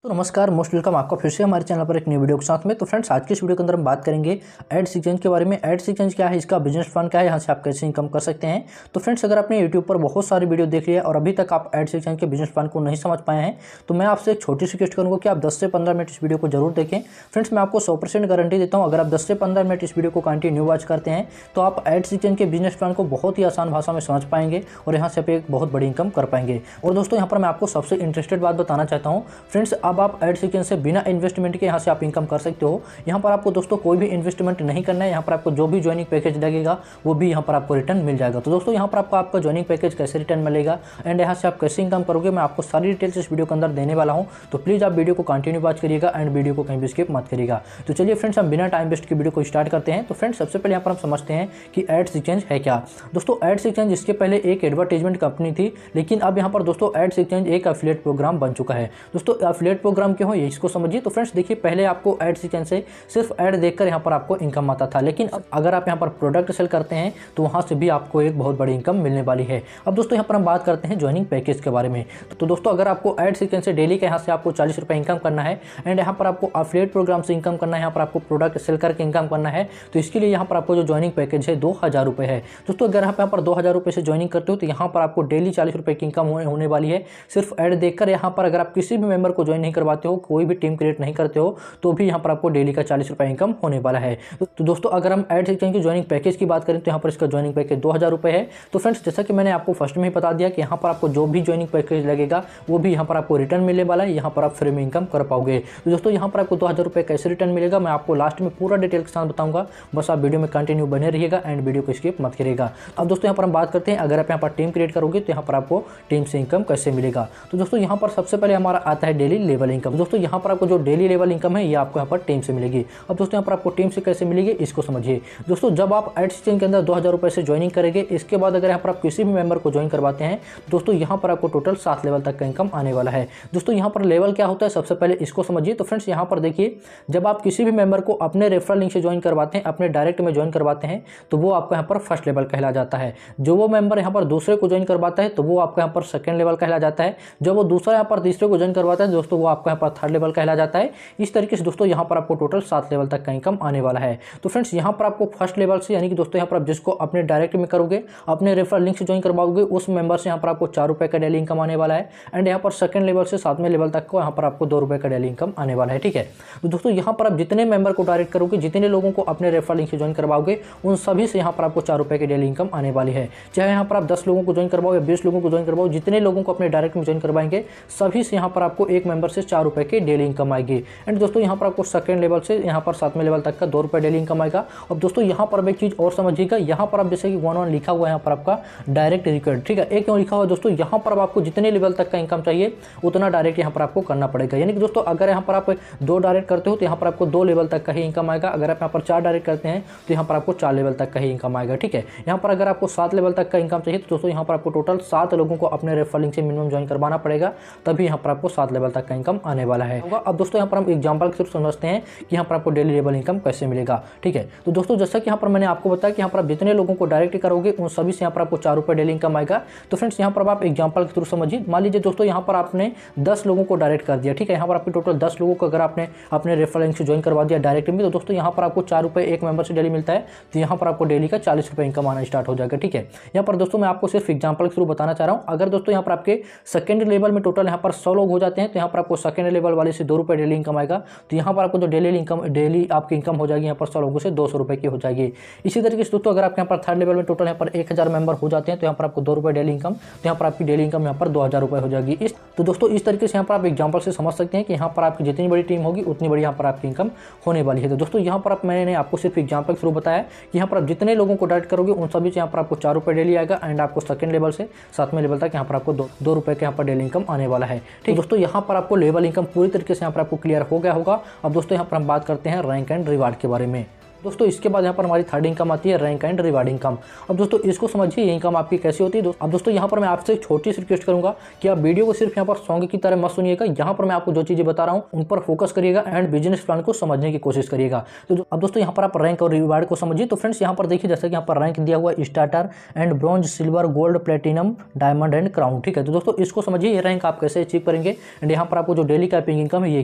तो नमस्कार, most welcome आपका फिर से हमारे चैनल पर एक न्यू वीडियो के साथ में। तो फ्रेंड्स, आज की इस वीडियो के अंदर हम बात करेंगे एड्स एक्सचेंज के बारे में। एड्स एक्सचेंज क्या है, इसका बिजनेस प्लान क्या है, यहाँ से आप कैसे इनकम कर सकते हैं। तो फ्रेंड्स, अगर आपने यूट्यूब पर बहुत सारी वीडियो देख लिया है और अभी तक आप एड्स एक्सचेंज के बिजनेस प्लान को नहीं समझ पाए हैं, तो मैं आपसे एक छोटी सी रिक्वेस्ट करूँगा कि आप 10 से 15 मिनट इस वीडियो को जरूर देखें। फ्रेंड्स, मैं आपको 100% गारंटी देता हूँ, अगर आप 10 से 15 मिनट इस वीडियो को कंटिन्यू वॉच करते हैं तो आप एड्स एक्सचेंज के बिजनेस प्लान को बहुत ही आसान भाषा में समझ पाएंगे और यहाँ से आप एक बहुत बड़ी इनकम कर पाएंगे। और दोस्तों, यहाँ पर मैं आपको सबसे इंटरेस्टेड बात बताना चाहता हूँ। फ्रेंड्स, अब आप एड्स एक्सचेंज से बिना इन्वेस्टमेंट के यहाँ से आप इनकम कर सकते हो। यहाँ पर आपको दोस्तों कोई भी इन्वेस्टमेंट नहीं करना है। यहाँ पर आपको जो भी ज्वाइनिंग पैकेज लगेगा वो भी यहाँ पर आपको रिटर्न मिल जाएगा। तो दोस्तों, यहाँ पर आपको आपका ज्वाइनिंग पैकेज कैसे रिटर्न मिलेगा एंड यहाँ से आप कैसे इनकम करोगे, मैं आपको सारी डिटेल्स इस वीडियो के अंदर देने वाला हूँ। तो प्लीज़ आप वीडियो को कंटिन्यू वॉच करिएगा एंड वीडियो को कहीं भी स्किप मत करिएगा। तो चलिए फ्रेंड्स, हम बिना टाइम वेस्ट की वीडियो को स्टार्ट करते हैं। तो फ्रेंड्स, सबसे पहले यहाँ पर हम समझते हैं कि एड्स एक्सचेंज है क्या। दोस्तों, एड्स एक्सचेंज इसके पहले एक एडवर्टाइजमेंट कंपनी थी, लेकिन अब यहाँ पर दोस्तों एड्स एक्सचेंज एक एफिलिएट प्रोग्राम बन चुका है। दोस्तों, एफिलिएट प्रोग्राम क्यों है इसको समझिए। तो फ्रेंड्स देखिए, पहले आपको एड्स एक्सचेंज से सिर्फ ऐड देखकर यहाँ पर आपको इनकम आता था, लेकिन अगर आप यहाँ पर प्रोडक्ट सेल करते हैं तो वहाँ से भी आपको एक बहुत बड़ी इनकम मिलने वाली है। अब दोस्तों, यहाँ पर हम बात करते हैं ज्वाइनिंग पैकेज के बारे में। तो दोस्तों, अगर आपको एड्स एक्सचेंज से डेली के यहाँ से आपको 40 रुपये इनकम करना है एंड यहाँ पर आपको एफिलिएट प्रोग्राम से इनकम करना है, यहाँ पर आपको प्रोडक्ट सेल करके इनकम करना है, तो इसके लिए यहाँ पर आपको जो ज्वाइनिंग पैकेज है 2000 रुपये है। दोस्तों, अगर आप यहाँ पर 2000 रुपये से ज्वाइनिंग करते हो तो यहाँ पर आपको डेली 40 रुपये की इनकम होने वाली है, सिर्फ ऐड देखकर। यहाँ पर अगर आप किसी भी मेंबर को ज्वाइन नहीं करवाते हो, कोई भी टीम क्रिएट नहीं करते हो, तो भी यहाँ पर आपको डेली का 40 रुपये इनकम होने वाला है। तो दोस्तों, अगर हम एड्स एक्सचेंज की ज्वाइनिंग पैकेज की बात करें तो यहाँ पर इसका ज्वाइनिंग पैकेज 2000 रुपये है। तो फ्रेंड्स, जैसा कि मैंने आपको फर्स्ट में ही बता दिया कि यहाँ पर आपको जो भी ज्वाइनिंग पैकेज लगेगा वो भी यहाँ पर आपको रिटर्न मिलने वाला है, यहाँ पर आप फ्री में इनकम कर पाओगे। तो दोस्तों, यहाँ पर आपको 2000 रुपये कैसे रिटर्न मिलेगा मैं आपको लास्ट में पूरा डिटेल के साथ बताऊंगा, बस आप वीडियो में कंटिन्यू बने रहिएगा एंड वीडियो को स्किप मत करिएगा। अब दोस्तों, यहाँ पर हम बात करते हैं, अगर आप यहाँ पर टीम क्रिएट करोगे तो यहाँ पर आपको टीम से इनकम कैसे मिलेगा। तो दोस्तों, यहाँ पर सबसे पहले हमारा आता है डेली लेवल इनकम। दोस्तों, यहाँ पर आपको जो डेली लेवल इनकम है ये आपको यहाँ पर टीम से मिलेगी। अब दोस्तों, यहाँ पर आपको टीम से कैसे मिलेगी इसको समझिए। दोस्तों, जब आप एड्स एक्सचेंज के अंदर 2000 रुपये से ज्वाइनिंग करेंगे, इसके बाद अगर यहाँ पर आप किसी भी मेंबर को ज्वाइन करवाते हैं दोस्तों, यहाँ पर आपको टोटल 7 लेवल तक का इनकम आने वाला है। दोस्तों, यहाँ पर लेवल क्या होता है सबसे पहले इसको समझिए। तो फ्रेंड्स, यहाँ पर देखिए, जब आप किसी भी मेंबर को अपने रेफरल लिंक से ज्वाइन करवाते हैं, अपने डायरेक्ट में ज्वाइन करवाते हैं, तो वो आपको यहाँ पर फर्स्ट लेवल कहला जाता है। जो वो मेंबर यहाँ पर दूसरे को ज्वाइन करवाता है तो वो आपको यहाँ पर सेकंड लेवल कहला जाता है। जब वो दूसरा यहाँ पर तीसरे को ज्वाइन करवाता है दोस्तों, वो आपको यहाँ पर थर्ड लेवल कहला जाता है। इस तरीके से दोस्तों, यहाँ पर आपको टोटल 7 लेवल तक का इनकम आने वाला है। तो फ्रेंड्स, यहाँ पर आपको फर्स्ट लेवल से, यानी कि दोस्तों यहाँ पर आप जिसको अपने डायरेक्ट में करोगे, अपने रेफरल लिंक से ज्वाइन करवाओगे, उस मेंबर से यहाँ पर आपको 4 रुपये का डेली इनकम आने वाला है। एंड यहाँ पर सेकंड लेवल से 7वें लेवल तक को यहाँ पर आपको 2 रुपये का डेली इनकम आने वाला है। ठीक है। तो दोस्तों, यहाँ पर आप जितने मेंबर को डायरेक्ट करोगे, जितने लोगों को अपने रेफरल लिंक से ज्वाइन करवाओगे, उन सभी से यहाँ पर आपको 4 रुपये की डेली इनकम आने वाली है। चाहे यहाँ पर आप 10 लोगों को ज्वाइन करवाओ या 20 लोगों को ज्वाइन करवाओ, जितने लोगों को अपने डायरेक्ट में ज्वाइन करवाएंगे सभी से यहाँ पर आपको एक मेंबर से 4 रुपये की डेली इनकम आएगी। एंड दोस्तों, यहाँ पर आपको सेकंड लेवल से यहाँ पर 7वें लेवल तक का 2 रुपये डेली इनकम आएगा। अब दोस्तों, यहाँ पर एक चीज़ और समझिएगा, यहाँ पर आप जैसे कि 1 लिखा हुआ है यहाँ पर आपका डायरेक्ट रिक्वायर्ड, ठीक है, एक क्यों लिखा हुआ दोस्तों, यहाँ पर आपको जितने लेवल तक का इनकम चाहिए उतना डायरेक्ट यहाँ पर आपको करना पड़ेगा। यानी कि दोस्तों, अगर यहाँ पर आप 2 डायरेक्ट करते हो तो यहाँ पर आपको 2 लेवल तक का ही इनकम आएगा। अगर आप यहाँ पर 4 डायरेक्ट करते हैं तो यहाँ पर आपको 4 लेवल तक का ही इनकम आएगा। ठीक है। यहाँ पर अगर आपको 7 लेवल तक का इनकम चाहिए तो दोस्तों, यहाँ पर आपको टोटल 7 लोगों को अपने रेफरल लिंक से मिनिमम ज्वाइन करवाना पड़ेगा, तभी यहाँ पर आपको 7 लेवल तक का इनकम आने वाला है। अब दोस्तों, यहाँ पर हम एग्जाम्पल के थ्रू समझते हैं कि यहाँ पर आपको डेली लेवल इनकम कैसे मिलेगा। ठीक है। तो दोस्तों, जैसा कि यहाँ पर मैंने आपको बताया कि यहाँ पर आप जितने लोगों को डायरेक्ट करोगे उन सभी से यहाँ पर आपको 4 रुपये डेली इनकम आएगा। तो फ्रेंड्स, यहाँ पर आप एग्जाम्पल के थ्रू समझिए। मान लीजिए दोस्तों, यहाँ पर आपने 10 लोगों को डायरेक्ट कर दिया। ठीक है। यहाँ पर आपके टोटल 10 लोगों को अगर आपने अपने रेफरल लिंक से ज्वाइन करवा दिया डायरेक्ट में, तो दोस्तों यहाँ पर आपको 4 रुपये एक मेंबर से डेली मिलता है। तो यहाँ पर आपको डेली का 40 रुपये इनकम आना स्टार्ट हो जाएगा। ठीक है। यहाँ पर दोस्तों, मैं आपको सिर्फ एग्जाम्पल के थ्रू बताना चाह रहा हूँ। अगर दोस्तों यहाँ पर आपके सेकंड लेवल में टोटल यहाँ पर 100 लोग हो जाते हैं तो यहाँ पर आपको सेकंड लेवल वाले से 2 रुपये डेली इनकम आएगा। तो यहाँ पर आपको जो डेली आपकी इनकम हो जाएगी यहाँ पर 100 लोगों से 200 रुपये की हो जाएगी। इसी तरीके से दोस्तों, अगर आप यहाँ पर थर्ड लेवल में टोटल यहाँ पर 1000 मेंबर हो जाते हैं तो यहाँ पर आपको 2 रुपये डेली इनकम, तो यहाँ पर आपकी डेली इनकम यहाँ पर 2000 रुपये हो जाएगी। तो दोस्तों, इस तरीके से यहाँ पर आप एग्जाम्पल से समझ सकते हैं कि यहाँ पर आपकी जितनी बड़ी टीम होगी उतनी बड़ी यहाँ पर आपकी इनकम होने वाली है। तो दोस्तों, यहाँ पर मैंने आपको सिर्फ एग्जाम्पल के थ्रू बताया कि यहाँ पर आप जितने लोगों को डायरेक्ट करोगे उन सभी से यहाँ पर आपको 4 रुपये डेली आएगा। एंड आपको सेकंड लेवल से 7वें लेवल तक यहाँ पर आपको 2 रुपये के यहाँ पर डेली इनकम आने वाला है। ठीक दोस्तों, यहाँ पर आपको लेवल इनकम पूरी तरीके से यहाँ पर आपको क्लियर हो गया होगा। अब दोस्तों, यहाँ पर हम बात करते हैं रैंक एंड रिवार्ड के बारे में। दोस्तों इसके बाद यहाँ पर हमारी थर्ड इनकम आती है रैंक एंड रिवार्ड इनकम। अब दोस्तों इसको समझिए ये इनकम आपकी कैसी होती है। अब दोस्तों यहाँ पर मैं आपसे एक छोटी सी रिक्वेस्ट करूंगा कि आप वीडियो को सिर्फ यहाँ पर सॉन्ग की तरह मत सुनिएगा। यहाँ पर मैं आपको जो चीजें बता रहा हूँ उन पर फोकस करिएगा एंड बिजनेस प्लान को समझने की कोशिश करिएगा। तो अब दोस्तों यहाँ पर आप रैंक और रिवार्ड को समझिए। तो फ्रेंड्स यहाँ पर देखिए जैसे कि यहाँ पर रैंक दिया हुआ है starter and bronze, silver, gold, platinum, diamond and crown. ठीक है, तो दोस्तों इसको समझिए ये रैंक आप कैसे अचीव करेंगे एंड यहाँ पर आपको जो डेली कैपिंग इनकम है ये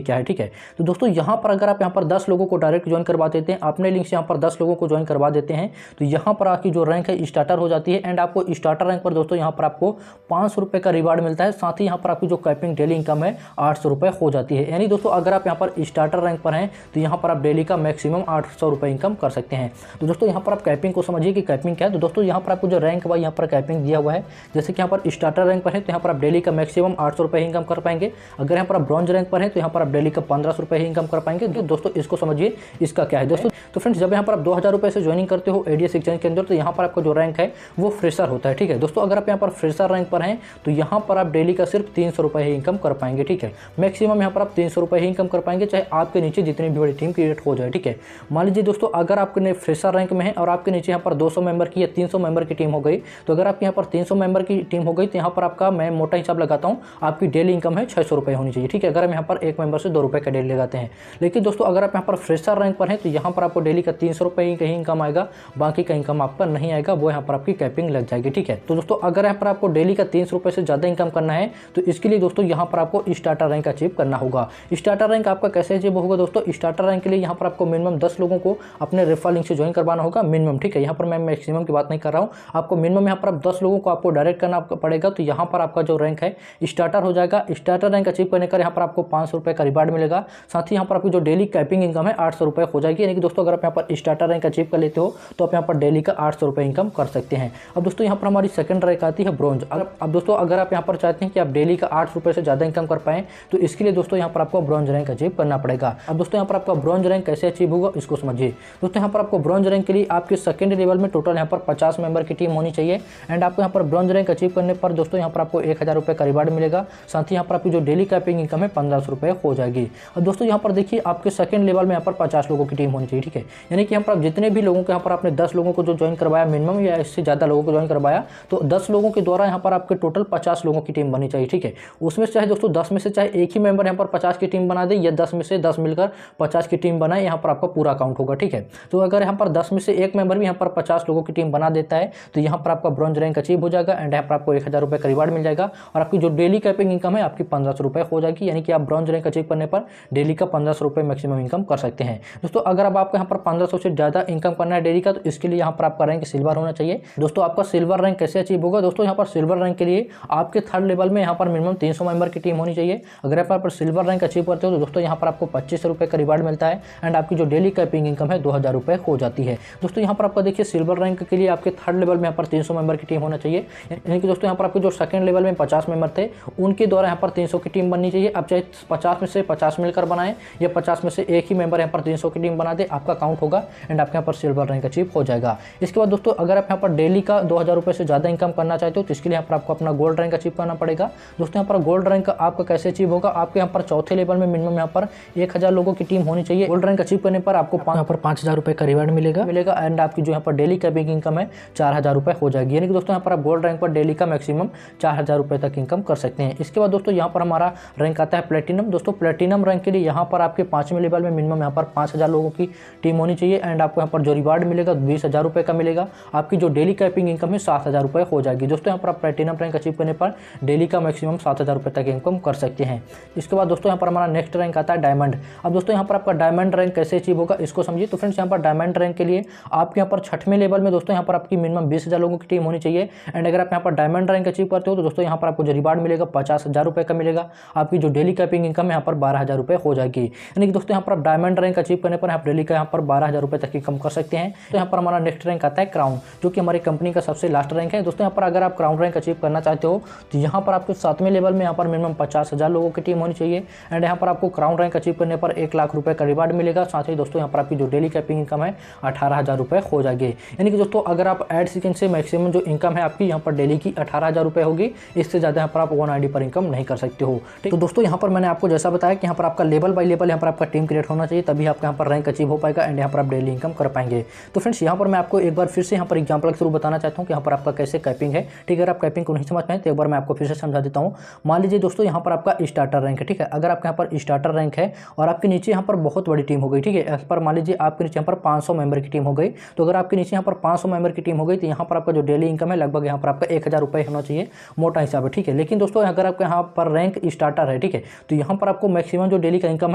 क्या है। ठीक है, तो दोस्तों यहाँ पर अगर आप यहाँ पर 10 लोगों को डायरेक्ट ज्वाइन करवा देते हैं, अपने लिंक से यहाँ पर 10 लोगों को ज्वाइन करवा देते हैं, तो यहाँ पर आपकी जो रैंक है स्टार्टर हो जाती है एंड आपको स्टार्टर रैंक पर दोस्तों यहाँ पर आपको 500 रुपये का रिवार्ड मिलता है। साथ ही यहाँ पर आपकी जो कैपिंग डेली इनकम है 800 रुपये हो जाती है। यानी दोस्तों अगर आप यहाँ पर स्टार्टर रैंक पर हैं तो यहाँ पर आप डेली का मैक्सिमम 800 रुपये इनकम कर सकते हैं। तो दोस्तों यहाँ पर आप कैपिंग को समझिए कि कैपिंग क्या है। तो दोस्तों यहाँ पर आपको जो रैंक वाइज यहाँ पर कैपिंग दिया हुआ है, जैसे कि यहाँ पर स्टार्टर रैंक पर है तो यहाँ पर आप डेली का मैक्सिमम 800 रुपये इनकम कर पाएंगे। अगर यहाँ पर आप ब्रॉन्ज रैंक पर है तो यहाँ पर आप डेली का 1500 रुपये इनकम कर पाएंगे। तो दोस्तों इसको समझिए इसका क्या है दोस्तों। तो फ्रेंड्स जब यहाँ पर आप 2000 रुपये से ज्वाइनिंग करते हो एडीएस एक्सचेंज के अंदर तो यहाँ पर आपका जो रैंक है वो फ्रेशर होता है। ठीक है दोस्तों, अगर आप यहाँ पर फ्रेशर रैंक पर हैं तो यहाँ पर आप डेली का सिर्फ 300 रुपये ही इनकम कर पाएंगे। ठीक है, मैक्सिमम यहाँ पर आप 300 रुपये ही इनकम कर पाएंगे, चाहे आपके नीचे जितनी भी बड़ी टीम क्रिएट हो जाए। ठीक है, मान लीजिए दोस्तों अगर आपके फ्रेशर रैंक में है और आपके नीचे यहाँ पर 200 मेंबर की या 300 मेंबर की टीम हो गई, तो अगर आपके यहाँ पर 300 मेंबर की टीम हो गई तो यहाँ पर आपका मैं मोटा हिसाब लगाता हूँ आपकी डेली इनकम है 600 रुपये होनी चाहिए। ठीक है, अगर हम यहाँ पर एक मेंबर से 2 रुपये का डेली लगाते हैं। लेकिन दोस्तों अगर आप यहाँ पर फ्रेशर रैंक पर हैं तो यहाँ पर आपको डेली का 300 रुपये ही कहीं इनकम आएगा, बाकी का इनकम आपका नहीं आएगा, वो यहाँ पर आपकी कैपिंग लग जाएगी। ठीक है, तो दोस्तों अगर यहाँ पर आपको डेली का 300 रुपये से ज़्यादा इनकम करना है तो इसके लिए दोस्तों यहाँ पर आपको स्टार्टर रैंक अचीव करना होगा। स्टार्टर रैंक आपका कैसे अचीव होगा दोस्तों। स्टार्टर रैंक के लिए यहाँ पर आपको मिनिमम 10 लोगों को अपने रेफरल लिंक से ज्वाइन करवाना होगा, मिनिमम। ठीक है, यहाँ पर मैं मैक्सिमम की बात नहीं कर रहा हूँ, आपको मिनिमम यहाँ पर आप 10 लोगों को आपको डायरेक्ट करना पड़ेगा। तो यहाँ पर आपका जो रैंक है स्टार्टर हो जाएगा। स्टार्टर रैंक अचीव करने का यहाँ पर आपको 500 रुपये का रिवार्ड मिलेगा। साथ ही यहाँ पर आपकी जो डेली कैपिंग इनकम है 800 रुपये हो जाएगी। यानी कि दोस्तों अगर आप यहाँ पर स्टार्टर रैंक अचीव कर लेते हो तो आप यहाँ पर डेली का 800 रुपये इनकम कर सकते हैं। अब दोस्तों यहाँ पर हमारी सेकंड रैंक आती है ब्रॉन्ज। अब दोस्तों अगर आप यहाँ पर चाहते हैं कि आप डेली का 800 रुपये से ज़्यादा इनकम कर पाएं तो इसके लिए दोस्तों यहाँ पर आपको ब्रॉन्ज रैंक अचीव करना पड़ेगा। अब दोस्तों यहाँ पर आपका ब्रॉन्ज रैंक कैसे अचीव होगा इसको समझिए। दोस्तों यहाँ पर आपको ब्रॉन्ज रैंक के लिए आपके सेकंड लेवल में टोटल यहाँ पर 50 मेंबर की टीम होनी चाहिए एंड आपको यहाँ पर ब्रॉन्ज रैंक अचीव करने पर दोस्तों यहाँ पर आपको 1000 रुपये का रिवार्ड मिलेगा। साथ ही यहाँ पर आपकी जो डेली कैपिंग इनकम है 1500 रुपये हो जाएगी। अब दोस्तों यहाँ पर देखिए आपके सेकंड लेवल में यहाँ पर 50 लोगों की टीम होनी चाहिए। ठीक है, यानी कि यहाँ पर आप जितने भी लोगों को यहाँ पर आपने 10 लोगों को जो ज्वाइन करवाया मिनिमम या इससे ज़्यादा लोगों को ज्वाइन करवाया तो 10 लोगों के द्वारा यहाँ पर आपके टोटल 50 लोगों की टीम बनी चाहिए। ठीक है, उसमें चाहे दोस्तों 10 में से चाहे एक ही मेंबर यहाँ पर 50 की टीम बना दे या 10 में से 10 मिलकर 50 की टीम बनाए, यहाँ पर आपका पूरा काउंट होगा। ठीक है, तो अगर यहाँ पर 10 में से एक मेंबर भी यहाँ पर 50 लोगों की टीम बना देता है तो यहाँ पर आपका ब्रॉन्ज रैंक अचीव हो जाएगा एंड यहाँ पर आपको 1000 रुपये का रिवार्ड मिल जाएगा और आपकी जो डेली कैपिंग इनकम है आपकी 1500 रुपये हो जाएगी। यानी कि आप ब्रॉन्ज रैंक अचीव करने पर डेली का 1500 रुपये मैक्सिमम इनकम कर सकते हैं। दोस्तों अगर अब आपको यहाँ पर 1500 से ज़्यादा इनकम करना है डेली का तो इसके लिए यहाँ पर आपका रैंक सिल्वर होना चाहिए। दोस्तों आपका सिल्वर रैंक कैसे अचीव होगा दोस्तों, यहाँ पर सिल्वर रैंक के लिए आपके थर्ड लेवल में यहाँ पर मिनिमम 300 मेंबर की टीम होनी चाहिए। अगर आप यहाँ पर सिल्वर रैंक अचीव करते हो तो दोस्तों यहाँ पर आपको 2500 रुपये का रिवार्ड मिलता है एंड आपकी जो डेली कैपिंग इनकम है 2000 रुपये हो जाती है। दोस्तों यहाँ पर आपका देखिए सिल्वर रैंक के लिए आपके थर्ड लेवल में यहाँ पर 300 मेंबर की टीम होना चाहिए। यानी कि दोस्तों यहाँ पर आपके जो सेकंड लेवल में 50 मेंबर थे उनके द्वारा यहाँ पर 300 की टीम बननी चाहिए। अब चाहे 50 में से 50 मिलकर बनाएं या 50 में से एक ही मेंबर यहाँ पर 300 की टीम बना दे, आपका काउंट होगा एंड आपके यहाँ पर सिल्वर रैंक अचीव हो जाएगा। इसके बाद दोस्तों अगर आप यहाँ पर डेली का 2000 रुपये से ज़्यादा इनकम करना चाहते हो तो इसके लिए यहाँ पर आपको अपना गोल्ड रैंक अचीव करना पड़ेगा। दोस्तों यहाँ पर गोल्ड रैंक आपका कैसे अचीव होगा, आपके यहाँ पर चौथे लेवल में मिनिमम यहाँ पर 1000 लोगों की टीम होनी चाहिए। गोल्ड रैंक अचीव करने पर आपको यहाँ पर 5000 रुपये का रिवार्ड मिलेगा एंड आपकी जो यहाँ पर डेली कैपिंग इनकम है 4000 रुपये हो जाएगी। यानी कि दोस्तों यहाँ पर आप गोल्ड रैंक पर डेली का मैक्सिमम 4000 रुपये तक इनकम कर सकते हैं। इसके बाद दोस्तों यहाँ पर हमारा रैंक आता है प्लेटिनम। दोस्तों प्लेटिनम रैंक के लिए यहाँ पर आपके 5वें लेवल में मिनिमम यहाँ पर 5000 लोगों की टीम होनी चाहिए एंड आपको यहाँ पर जो रिवार्ड मिलेगा 20000 रुपये का मिलेगा। आपकी जो डेली कैपिंग इनकम है 7000 रुपये हो जाएगी। दोस्तों यहाँ पर आप प्लेटिनम रैंक अचीव करने पर डेली का मैक्सिमम 7000 रुपये तक इनकम कर सकते हैं। इसके बाद दोस्तों यहाँ पर हमारा नेक्स्ट रैंक आता है डायमंड। अब दोस्तों यहाँ पर आपका डायमंड रैंक कैसे अचीव होगा इसको समझिए। तो फ्रेंड्स यहाँ पर डायमंड रैंक के लिए आपके यहाँ पर 6वें लेवल में दोस्तों यहाँ पर आपकी मिनिमम 20000 लोगों की टीम होनी चाहिए एंड अगर आप यहाँ पर डायमंड रैंक अचीव करते हो तो दोस्तों यहाँ पर आपको जो रिवार्ड मिलेगा 50000 रुपये का मिलेगा। आपकी जो डेली कैपिंग इनकम है यहाँ पर 12000 रुपये हो जाएगी। यानी कि दोस्तों यहाँ पर आप डायमंड रैंक अचीव करने पर आप डेली का यहाँ पर 12000 रुपये तक इनकम कर सकते हैं। तो यहाँ पर हमारा नेक्स्ट रैंक आता है क्राउन, जो कि हमारी कंपनी का सबसे लास्ट रैंक है। दोस्तों यहाँ पर अगर आप क्राउन रैंक अचीव करना चाहते हो तो यहाँ पर आपके 7वें लेवल में यहाँ पर मिनिमम 50000 लोगों की टीम होनी चाहिए एंड यहाँ पर आपको क्राउन रैंक अचीव करने पर 1 लाख रुपये का रिवार्ड मिलेगा। साथ ही दोस्तों यहाँ पर आपकी जो डेली कैपिंग इनकम है 18000 रुपये हो जाएगी। यानी कि दोस्तों अगर आप एड सीक्वेंस से मैक्सिमम जो इनकम है आपकी यहाँ पर डेली की 18000 रुपये होगी, इससे ज़्यादा यहाँ पर आप 1 ID पर इनकम नहीं कर सकते हो। तो दोस्तों यहाँ पर मैंने आपको जैसा बताया कि यहाँ पर आपका लेवल बाय लेवल यहाँ पर आपका टीम क्रिएट होना चाहिए, तभी आपका यहाँ पर रैंक अचीव हो पाएगा। जाएगा एंड यहाँ पर आप डेली इनकम कर पाएंगे। तो फ्रेंड्स यहाँ पर मैं आपको एक बार फिर से यहाँ पर एग्जाम्पल के थ्रू बताना चाहता हूँ कि यहाँ पर आपका कैसे कैपिंग है। ठीक है, अगर आप कैपिंग को नहीं समझ पाए तो एक बार मैं आपको फिर से समझा देता हूँ। मान लीजिए दोस्तों यहाँ पर आपका स्टार्टर रैंक है। ठीक है, अगर आपके यहाँ पर स्टार्टर रैंक है और आपके नीचे यहाँ पर बहुत बड़ी टीम हो गई। ठीक है, यहाँ पर मान लीजिए आपके नीचे यहाँ पर 500 मेंबर की टीम हो गई। तो अगर आपके नीचे यहाँ पर 500 मेंबर की टीम हो गई तो यहाँ पर आपका जो डेली इनकम है लगभग यहाँ पर आपका 1000 रुपये होना चाहिए, मोटा हिसाब है। ठीक है, लेकिन दोस्तों अगर आपका यहाँ पर रैंक स्टार्टर है, ठीक है, तो यहाँ पर आपको मैक्सिमम जो डेली का इनकम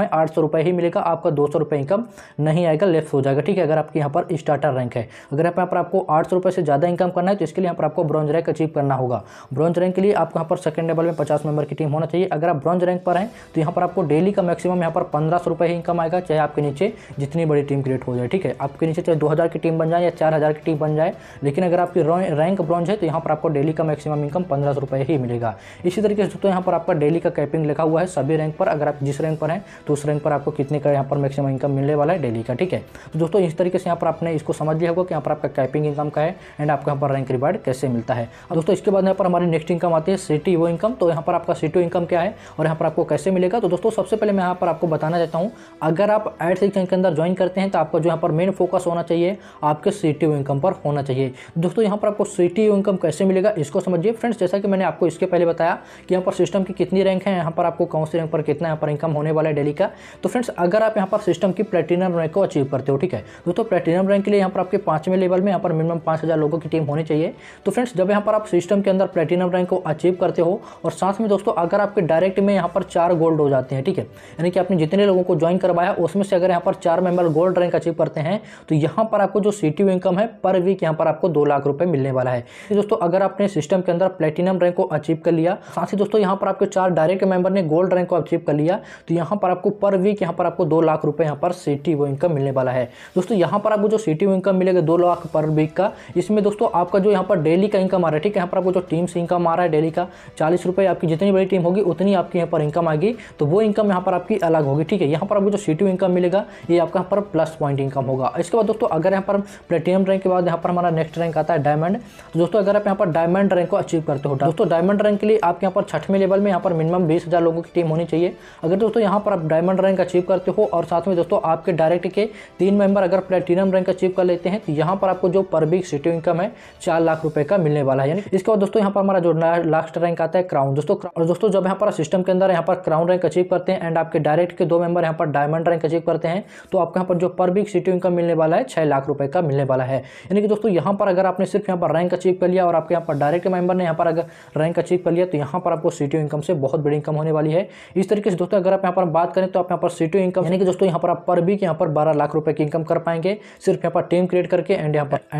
है 800 रुपये ही मिलेगा, आपका 200 रुपये इनकम नहीं आएगा, लेफ्ट हो जाएगा। ठीक है, अगर आपके यहाँ पर स्टार्टर रैंक है। अगर यहाँ पर आपको 800 रुपये से ज़्यादा इनकम करना है तो इसके लिए यहाँ पर आपको ब्रॉन्ज रैंक अचीव करना होगा। ब्रॉन्ज रैंक के लिए आपको यहाँ पर सेकंड लेवल में 50 मेंबर की टीम होना चाहिए। अगर आप ब्रॉन्ज रैंक पर हैं तो यहाँ पर आपको डेली का मैक्सिमम यहाँ पर 1500 रुपये ही इनकम आएगा, चाहे आपके नीचे जितनी बड़ी टीम क्रिएट हो जाए। ठीक है, आपके नीचे चाहे 2000 की टीम बन जाए या 4000 की टीम बन जाए, लेकिन अगर आपकी रैंक ब्रॉन्ज है तो यहाँ पर आपको डेली का मैक्सिमम इनकम 1500 रुपये ही मिलेगा। इसी तरीके से दोस्तों यहाँ पर आपका डेली का कैपिंग लिखा हुआ है सभी रैंक पर। अगर आप जिस रैंक पर हैं तो उस रैंक पर आपको कितने का यहाँ पर मैक्सिमम इनकम मिलने वाला है डेली का। ठीक है, तो दोस्तों इस तरीके से यहाँ पर आपने इसको समझ लिया होगा कि यहाँ पर आपका कैपिंग इनकम का है एंड आपको यहाँ पर रैंक रिवार्ड कैसे मिलता है। दोस्तों इसके बाद यहाँ पर हमारी नेक्स्ट इनकम आती है CTO इनकम। तो यहाँ पर आपका CTO इनकम क्या है और यहाँ पर आपको कैसे मिलेगा। तो दोस्तों सबसे पहले मैं यहाँ पर आपको बताना चाहता हूँ, अगर आप एड सेक्शन के अंदर ज्वाइन करते हैं तो आपका जो यहाँ पर मेन फोकस होना चाहिए आपके CTO इनकम पर होना चाहिए। दोस्तों यहाँ पर आपको CTO इनकम कैसे मिलेगा इसको समझिए। फ्रेंड्स जैसा कि मैंने आपको इसके पहले बताया कि यहाँ पर सिस्टम की कितनी रैंक है, यहाँ पर आपको कौन सी रैंक पर कितना यहाँ पर इनकम होने वाला है डेली का। तो फ्रेंड्स अगर आप यहाँ पर सिस्टम की प्लेटिनम रैंक को अचीव करते हो, ठीक है, दोस्तों प्लेटिनम रैंक के लिए यहाँ पर आपके 5वें लेवल में यहाँ पर मिनिमम 5000 लोगों की टीम होनी चाहिए। तो फ्रेंड्स जब यहाँ पर आप सिस्टम के अंदर प्लेटिनम रैंक को अचीव करते हो और साथ में दोस्तों अगर आपके डायरेक्ट में यहाँ पर 4 गोल्ड हो जाते हैं, ठीक है, यानी कि आपने जितने लोगों को ज्वाइन करवाया उसमें से अगर यहाँ पर 4 मेंबर गोल्ड रैंक अचीव करते हैं तो यहाँ पर आपको जो CTO इनकम है पर वीक यहाँ पर आपको 2 लाख रुपए मिलने वाला है। तो दोस्तों अगर आपने सिस्टम के अंदर प्लेटिनम रैंक को अचीव कर लिया, साथ ही दोस्तों यहाँ पर आपके 4 डायरेक्ट मेंबर ने गोल्ड रैंक को अचीव कर लिया, तो यहाँ पर आपको पर वीक यहाँ पर आपको 2 लाख रुपए यहाँ पर CTO इनकम मिलने वाला है। दोस्तों यहाँ पर आपको जो CTO इनकम मिलेगा 2 लाख पर वीक का, इसमें दोस्तों आपका जो यहाँ पर डेली का इनकम आ रहा है, ठीक है, यहाँ पर आपको जो टीम से इनकम आ रहा है डेली का 40 रुपये, आपकी जितनी बड़ी टीम होगी उतनी आपकी यहाँ पर इनकम आएगी, तो वो इनकम यहाँ पर आपकी अलग होगी। ठीक है, यहाँ पर आपको जो CTO इनकम मिलेगा ये आपका यहाँ पर प्लस पॉइंट इनकम होगा। इसके बाद दोस्तों अगर यहाँ पर प्लेटिनम रैंक के बाद यहाँ पर हमारा नेक्स्ट रैंक आता है डायमंड। तो दोस्तों अगर आप यहाँ पर डायमंड रैंक को अचीव करते हो, दोस्तों डायमंड रैंक के लिए आपके यहाँ पर 6वें लेवल में यहाँ पर मिनिमम 20,000 लोगों की टीम होनी चाहिए। अगर दोस्तों यहाँ पर आप डायमंड रैंक अचीव करते हो और साथ में दोस्तों आपके डायरेक्ट के 3 मेंबर अगर प्लेटिनम रैंक अचीव कर लेते हैं तो यहाँ पर आपको जो पर वीक CTO इनकम है 4 लाख रुपए का मिलने वाला है। यानी इसके बाद दोस्तों यहाँ पर हमारा जो लास्ट रैंक आता है क्राउन। दोस्तों जब यहाँ पर सिस्टम के अंदर यहाँ पर क्राउन रैंक अचीव करते हैं एंड आपके डायरेक्ट के 2 मेंबर यहाँ पर डायमंड रैंक अचीव करते हैं तो आपको यहाँ पर जो पर वीक CTO इनकम मिलने वाला है 6 लाख रुपए का मिलने वाला है। यानी कि दोस्तों यहाँ पर अगर आपने सिर्फ यहाँ पर रैंक अचीव कर लिया और आपके यहाँ पर डायरेक्ट मेंबर ने यहाँ पर अगर रैंक अचीव कर लिया तो यहाँ पर आपको CTO इनकम से बहुत बड़ी इनकम होने वाली है। इस तरीके से दोस्तों अगर आप यहाँ पर बात करें तो आप यहाँ पर CTO इनकम यानी कि दोस्तों यहाँ पर आप पर वीक यहाँ पर 12 लाख रुपए की इनकम कर पाएंगे सिर्फ यहाँ पर टीम क्रिएट करके एंड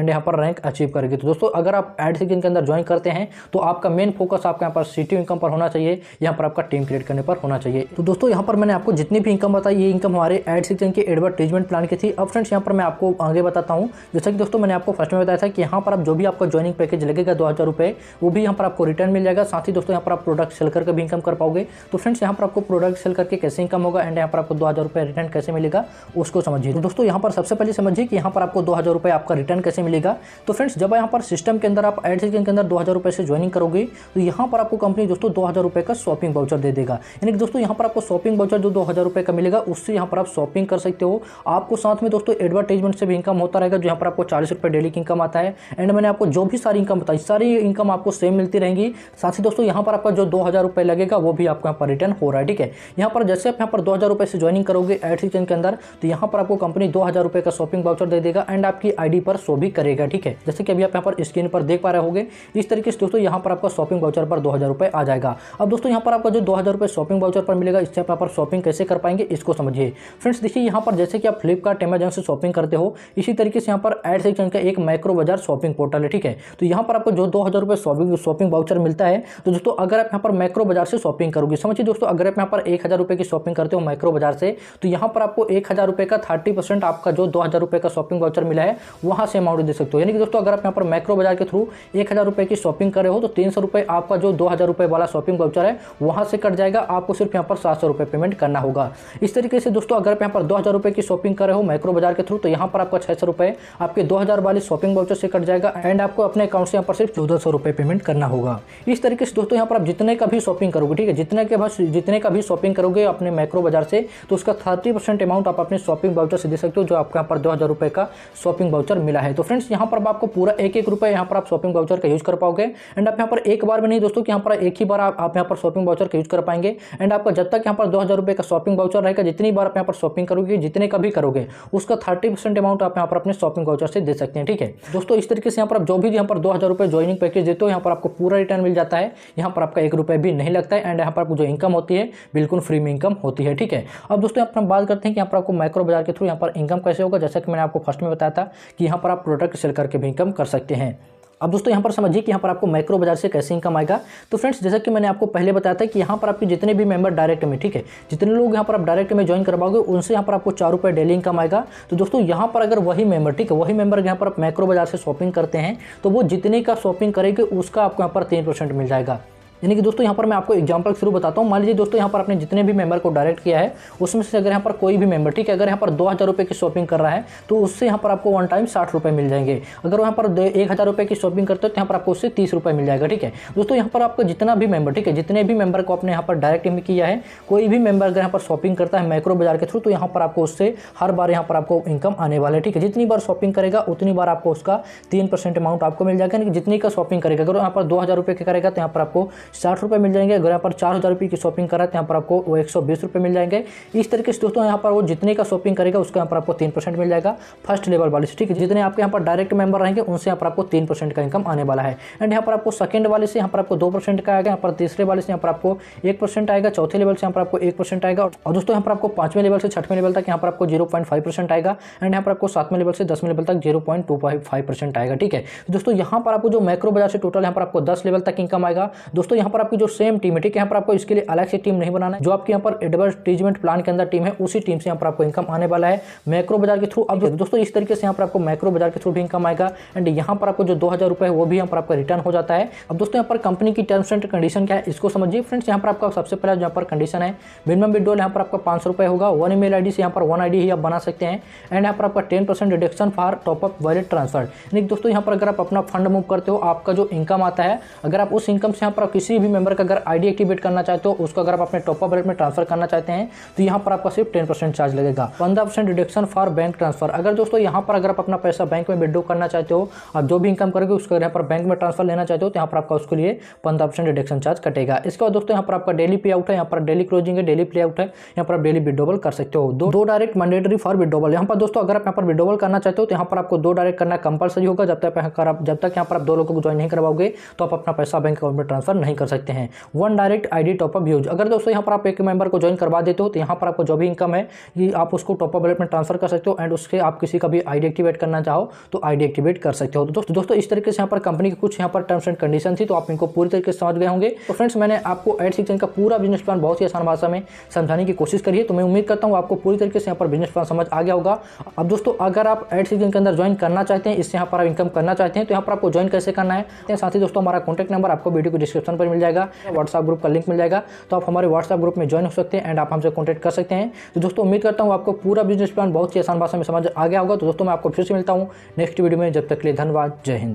यहाँ पर रैंक अचीव करके। तो दोस्तों अगर आप एड सीजन के अंदर ज्वाइन करते हैं तो आपका मेन फोकस आपका यहाँ पर CTO इनकम पर होना चाहिए, यहाँ पर आपका टीम क्रिएट करने पर होना चाहिए। तो दोस्तों यहाँ पर मैंने आपको जितनी भी इनकम बताई ये इनकम हमारे एड सीजन के एडवर्टाइजमेंट प्लान की थी। अब फ्रेंड्स यहाँ पर मैं आपको आगे बताता हूँ, जैसा कि दोस्तों मैंने आपको फर्स्ट में बताया था कि यहाँ पर आप जो भी आपका ज्वाइनिंग पैकेज लगेगा 2000 रुपये वो भी यहाँ पर आपको रिटर्न मिल जाएगा। साथ ही दोस्तों यहाँ पर आप प्रोडक्ट सेल करके भी इनकम कर पाओगे। तो फ्रेंड्स यहाँ पर आपको प्रोडक्ट सेल करके कैसे इनकम होगा एंड यहाँ पर आपको 2000 रुपये रिटर्न कैसे मिलेगा उसको समझिए। तो दोस्तों यहाँ पर सबसे पहले समझिए कि यहाँ पर आपको 2000 रुपये आपका रिटर्न कैसे मिलेगा। तो फ्रेंड्स जब यहाँ पर सिस्टम के अंदर आप एड सीजन के अंदर 2000 रुपये से ज्वाइनिंग करोगे तो यहाँ पर आपको कंपनी दोस्तों 2000 रुपये का शॉपिंग वाउचर दे देगा। यानी कि दोस्तों यहाँ पर आपको शॉपिंग वाउचर जो 2000 रुपये का मिलेगा उससे यहाँ पर आप शॉपिंग कर सकते हो। आपको साथ में दोस्तों एडवर्टाइजमेंट से भी इनकम होता रहेगा जो यहाँ पर आपको 40 रुपये डेली की इनकम आता है। एंड मैंने आपको जो भी सारी इनकम बताई सारी इनकम आपको सेम मिलती रहेंगी। साथ ही दोस्तों यहाँ पर आपका जो 2000 रुपये लगेगा वो भी आपको यहाँ पर रिटर्न हो रहा है। ठीक है, यहाँ पर जैसे आप यहाँ पर 2000 रुपये से ज्वाइनिंग करोगे एड सीजन के अंदर तो यहाँ पर आपको कंपनी 2000 रुपये का शॉपिंग वाउचर दे देगा एंड आपकी ID पर शो भी करेगा। ठीक है, जैसे कि अभी आप यहाँ पर स्क्रीन पर देख पा रहे होगे इस तरीके से दोस्तों यहाँ पर आपका शॉपिंग वाउचर पर 2000 रुपये आ जाएगा। अब दोस्तों यहाँ पर आपका जो 2000 रुपये शॉपिंग वाउचर पर मिलेगा इससे आप यहाँ पर शॉपिंग कैसे कर पाएंगे इसको समझिए। फ्रेंड्स देखिए यहाँ पर जैसे कि आप फ्लिपकार्ट अमेजन से शॉपिंग करते हो इसी तरीके से यहाँ पर एड सेक्शन का एक माइक्रो बाजार शॉपिंग पोर्टल है। ठीक है, तो यहाँ पर आपको जो 2000 रुपये शॉपिंग वाउचर मिलता है तो दोस्तों अगर आप यहाँ पर माइक्रो बाजार से शॉपिंग करोगे, समझिए दोस्तों अगर आप यहाँ पर 1000 रुपये की शॉपिंग करते हो माइक्रो बाजार से तो यहाँ पर आपको 1000 रुपये का 30% आपका जो 2000 रुपये का शॉपिंग वाउचर मिला है वहाँ से अमाउंट दे सकते हो। यानी कि दोस्तों अगर आप यहाँ पर माइक्रो बाजार के थ्रू 1000 रुपये की शॉपिंग कर रहे हो तो 300 रुपये आपका जो 2000 रुपये वाला शॉपिंग वाउचर है वहाँ से कट जाएगा, आपको सिर्फ यहाँ पर 700 रुपये पेमेंट करना होगा। इस तरीके से दोस्तों अगर आप यहाँ पर 2000 रुपये की शॉपिंग कर रहे हो माइक्रो बाजार के थ्रू तो यहाँ पर आपका 600 रुपये आपके 2000 वाले शॉपिंग वाउचर से कट जाएगा एंड आपको अपने अकाउंट से यहाँ पर सिर्फ 1400 रुपये पेमेंट करना होगा। इस तरीके से दोस्तों यहाँ पर आप जितने का भी शॉपिंग करोगे, ठीक है, जितने का भी शॉपिंग करोगे अपने माइक्रो बाजार से तो उसका 30% अमाउंट आप अपने शॉपिंग वाउचर वाउचर से दे सकते हो, जो आपको यहाँ पर 2000 रुपये का शॉपिंग वाउचर मिला है। तो फ्रेंड्स यहाँ पर आपको पूरा 1-1 रुपये यहाँ पर आप शॉपिंग वाउचर का यूज कर पाओगे। एंड आप यहाँ पर एक बार भी नहीं दोस्तों कि यहाँ पर एक ही बार आप यहाँ पर शॉपिंग वाउचर का यूज कर पाएंगे। एंड आपका जब तक यहाँ पर 2000 रुपये का शॉपिंग वाउचर रहेगा, जितनी बार आप यहाँ पर शॉपिंग करोगे, जितने का भी करोगे, उसका 30% अमाउंट आप यहाँ पर अपने शॉपिंग वाउचर से दे सकते हैं। ठीक है दोस्तों, इस तरीके से यहाँ पर आप जो भी यहाँ पर 2000 रुपये ज्वाइनिंग पैकेज देते हो, यहाँ पर आपको पूरा रिटर्न मिल जाता है। यहाँ पर आपका 1 रुपये भी नहीं लगता है। एंड यहाँ पर आपको जो इनकम होती है बिल्कुल फ्री में इनकम होती है। ठीक है, अब दोस्तों यहाँ पर हम बात करते हैं कि यहाँ पर आपको माइक्रो बाजार के थ्रू यहाँ पर इनकम कैसे होगा। जैसा कि मैंने आपको फर्स्ट में बताया था कि यहाँ पर आप प्रोडक्ट सेल करके भी इनकम कर सकते हैं। अब दोस्तों यहाँ पर समझिए कि यहाँ पर आपको माइक्रो बाजार से कैसे इनकम आएगा। तो फ्रेंड्स, जैसा कि मैंने आपको पहले बताया था कि यहाँ पर आपके जितने भी मेंबर डायरेक्ट में, ठीक है, जितने लोग यहाँ पर आप डायरेक्ट में ज्वाइन करवाओगे, उनसे यहाँ पर आपको 4 रुपये डेली इनकम आएगा। तो दोस्तों यहाँ पर अगर वही मेंबर, ठीक है, वही मेंबर यहाँ पर आप माइक्रो बाजार से शॉपिंग करते हैं, तो वो जितने का शॉपिंग करेंगे उसका आपको यहाँ पर 3% मिल जाएगा। यानी कि दोस्तों यहाँ पर मैं आपको एग्जांपल के थ्रू बताता हूँ। मान लीजिए दोस्तों यहाँ पर आपने जितने भी मेंबर को डायरेक्ट किया है, उसमें से अगर यहाँ पर कोई भी मेंबर, ठीक है, अगर यहाँ पर 2000 रुपये की शॉपिंग कर रहा है, तो उससे यहाँ पर आपको वन टाइम 60 रुपये मिल जाएंगे। अगर यहाँ पर 1000 रुपये की शॉपिंग करते हो तो यहाँ पर आपको उससे 30 रुपये मिल जाएगा। ठीक है दोस्तों, यहाँ पर आपका जितना भी मेंबर, ठीक है, जितने भी मेंबर को आपने यहाँ पर डायरेक्ट में किया है, कोई भी मेंबर अगर यहाँ पर शॉपिंग करता है माइक्रो बाजार के थ्रू, तो यहाँ पर आपको उससे हर बार यहाँ पर आपको इनकम आने वाला है। ठीक है, जितनी बार शॉपिंग करेगा उतनी बार आपको उसका 3% अमाउंट आपको मिल जाएगा। यानी कि जितनी का शॉपिंग करेगा, अगर यहाँ पर 2000 रुपये का करेगा तो यहाँ पर आपको 60 रुपये मिल जाएंगे। अगर यहाँ पर 4000 रुपये की शॉपिंग करा तो यहाँ पर आपको वो 120 रुपये मिल जाएंगे। इस तरीके से दोस्तों यहाँ पर वो जितने का शॉपिंग करेगा उसका यहाँ पर आपको 3% मिल जाएगा फर्स्ट लेवल वाले से। ठीक है, जितने आपके यहाँ पर डायरेक्ट मेंबर रहेंगे उनसे यहाँ पर आपको 3% का इनकम आने वाला है। एंड यहाँ पर आपको सेकंड वाले से यहाँ पर आपको 2% का आएगा, यहाँ पर तीसरे वाले से यहाँ पर आपको 1% आएगा, चौथे लेवल से यहाँ पर आपको 1% आएगा। और दोस्तों यहाँ पर आपको 5वें लेवल से 6वें लेवल तक यहाँ पर आपको 0.5% आएगा। एंड यहाँ पर आपको 7वें लेवल से 10वें लेवल तक 0.25% आएगा। ठीक है दोस्तों, यहाँ पर आपको जो माइक्रो बाजार से टोटल यहाँ पर आपको 10 लेवल तक इनकम आएगा। दोस्तों यहाँ पर आपकी जो सेम टीम है, ठीक है, यहाँ पर आपको इसके लिए अलग से टीम नहीं बनाना है। जो आपके यहाँ पर एडवर्टाइजमेंट प्लान के अंदर टीम है, उसी टीम से यहाँ पर आपको इनकम आने वाला है माइक्रो बाजार के थ्रू। अब दोस्तों इस तरीके से यहाँ पर आपको माइक्रो बाजार के थ्रू भी इनकम आएगा। एंड यहाँ पर आपको जो 2000 रुपये है वो भी यहाँ पर आपका रिटर्न हो जाता है। अब दोस्तों यहाँ पर कंपनी की टर्म्स एंड कंडीशन क्या है इसको समझिए। फ्रेंड्स, यहाँ पर आपका सबसे पहला यहाँ पर कंडीशन है, मिनिमम विड्रॉल यहाँ पर आपका 500 रुपये होगा। 1 ईमेल आईडी से यहाँ पर 1 आईडी ही आप बना सकते हैं। एंड यहाँ पर आपका 10% deduction for top up wallet transfer. यानी दोस्तों यहाँ पर अगर आप अपना फंड मूव करते हो, आपका जो इनकम आता है, अगर आप उस इनकम से यहाँ पर किसी भी मेंबर का अगर आईडी एक्टिवेट करना चाहते हो, उसको अगर आप अपने टॉपअप वॉलेट में ट्रांसफर करना चाहते हैं, तो यहाँ पर आपका सिर्फ 10% चार्ज लगेगा। 15% डिडक्शन फॉर बैंक ट्रांसफर। अगर दोस्तों यहाँ पर अगर आप अपना पैसा बैंक में विड्रॉ करना चाहते हो, आप जो भी इनकम करोगे उसको यहाँ पर बैंक में ट्रांसफर लेना चाहते हो, तो यहाँ पर आपका उसके लिए 15% डिडक्शन चार्ज कटेगा। इसके बाद दोस्तों यहाँ पर आपका डेली पे आउट है, यहाँ पर डेली क्लोजिंग है, डेली प्ले आउट है, यहाँ पर आप डेली विड्रॉल कर सकते हो। दो डायरेक्ट मैंडेटरी फॉर विड्रॉल। यहाँ पर दोस्तों अगर आप यहाँ पर विड्रॉल करना चाहते हो तो यहाँ पर आपको 2 डायरेक्ट करना कंपलसरी होगा। जब तक यहाँ पर आप 2 लोगों को ज्वाइन नहीं करवाओगे तो आप अपना पैसा बैंक अकाउंट में ट्रांसफर नहीं कर सकते हैं। 1 डायरेक्ट आईडी टॉपअप यूज। अगर दोस्तों यहाँ पर आप एक मेंबर को ज्वाइन करवा देते हो तो यहाँ पर आपको जो भी इनकम है ये आप उसको टॉपअप वॉलेट में ट्रांसफर कर सकते हो। एंड उसके आप किसी का भी आईडी एक्टिवेट करना चाहो तो आईडी एक्टिवेट कर सकते हो। तो दोस्तों इस तरीके से यहाँ पर कंपनी की कुछ यहाँ पर टर्म्स एंड कंडीशन थी, तो आप इनको पूरी तरीके से समझ गए होंगे। तो फ्रेंड्स, मैंने आपको एड सिक्सचेंज का पूरा बिजनेस प्लान बहुत ही आसान भाषा में समझाने की कोशिश करी है। तो मैं उम्मीद करता हूँ आपको पूरी तरीके से यहाँ पर बिजनेस प्लान समझ आ गया होगा। अब दोस्तों अगर आप एड सिक्सचेंज के अंदर ज्वाइन करना चाहते हैं, इससे यहाँ पर आप इनकम करना चाहते हैं, तो यहाँ पर आपको ज्वाइन कैसे करना है। साथ ही दोस्तों हमारा कॉन्टैक्ट नंबर आपको वीडियो को डिस्क्रिप्शन पर मिल जाएगा, व्हाट्सएप ग्रुप का लिंक मिल जाएगा, तो आप हमारे व्हाट्सएप ग्रुप में ज्वाइन हो सकते हैं एंड आप हमसे कॉन्टैक्ट कर सकते हैं। तो दोस्तों उम्मीद करता हूँ आपको पूरा बिजनेस प्लान बहुत ही आसान भाषा में समझ आ गया होगा। तो दोस्तों मैं आपको फिर से मिलता हूँ नेक्स्ट वीडियो में। जब तक के लिए धन्यवाद। जय हिंद।